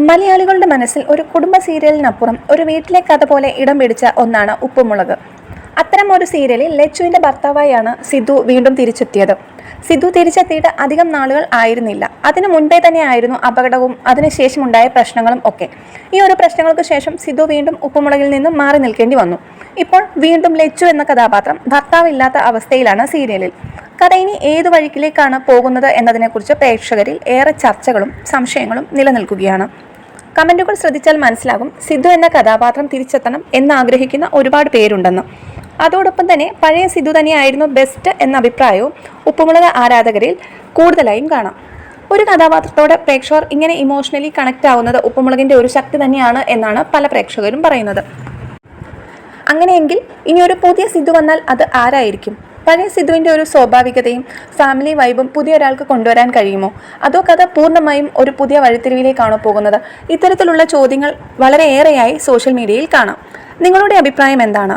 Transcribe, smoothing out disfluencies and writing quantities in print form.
മലയാളികളുടെ മനസ്സിൽ ഒരു കുടുംബ സീരിയലിനപ്പുറം ഒരു വീട്ടിലെ കഥ പോലെ ഇടം പിടിച്ച ഒന്നാണ് ഉപ്പുമുളക്. അത്തരം ഒരു സീരിയലിൽ ലച്ചുവിൻ്റെ ഭർത്താവായാണ് സിധു വീണ്ടും തിരിച്ചെത്തിയത്. സിധു തിരിച്ചെത്തിയിട്ട് അധികം നാളുകൾ ആയിരുന്നില്ല. അതിനു മുൻപേ തന്നെ ആയിരുന്നു അപകടവും അതിനുശേഷമുണ്ടായ പ്രശ്നങ്ങളും ഒക്കെ. ഈ ഒരു പ്രശ്നങ്ങൾക്ക് ശേഷം സിധു വീണ്ടും ഉപ്പുമുളകിൽ നിന്നും മാറി നിൽക്കേണ്ടി വന്നു. ഇപ്പോൾ വീണ്ടും ലച്ചു എന്ന കഥാപാത്രം ഭർത്താവില്ലാത്ത അവസ്ഥയിലാണ് സീരിയലിൽ. കഥ ഇനി ഏതു വഴിക്കിലേക്കാണ് പോകുന്നത് എന്നതിനെക്കുറിച്ച് പ്രേക്ഷകരിൽ ഏറെ ചർച്ചകളും സംശയങ്ങളും നിലനിൽക്കുകയാണ്. കമൻറ്റുകൾ ശ്രദ്ധിച്ചാൽ മനസ്സിലാകും സിധു എന്ന കഥാപാത്രം തിരിച്ചെത്തണം എന്നാഗ്രഹിക്കുന്ന ഒരുപാട് പേരുണ്ടെന്ന്. അതോടൊപ്പം തന്നെ പഴയ സിധു തന്നെയായിരുന്നു ബെസ്റ്റ് എന്ന അഭിപ്രായവും ഉപ്പുമുളക് ആരാധകരിൽ കൂടുതലായും കാണാം. ഒരു കഥാപാത്രത്തോട് പ്രേക്ഷകർ ഇങ്ങനെ ഇമോഷണലി കണക്റ്റ് ആവുന്നത് ഉപ്പുമുളകിൻ്റെ ഒരു ശക്തി തന്നെയാണ് എന്നാണ് പല പ്രേക്ഷകരും പറയുന്നത്. അങ്ങനെയെങ്കിൽ ഇനി ഒരു പുതിയ സിധു വന്നാൽ അത് ആരായിരിക്കും? പഴയ സിധുവിൻ്റെ ഒരു സ്വാഭാവികതയും ഫാമിലി വൈബും പുതിയ ഒരാൾക്ക് കൊണ്ടുവരാൻ കഴിയുമോ? അതോ കഥ പൂർണ്ണമായും ഒരു പുതിയ വഴിത്തിരിവിലേക്കാണോ പോകുന്നത്? ഇത്തരത്തിലുള്ള ചോദ്യങ്ങൾ വളരെയേറെയായി സോഷ്യൽ മീഡിയയിൽ കാണാം. നിങ്ങളുടെ അഭിപ്രായം എന്താണ്?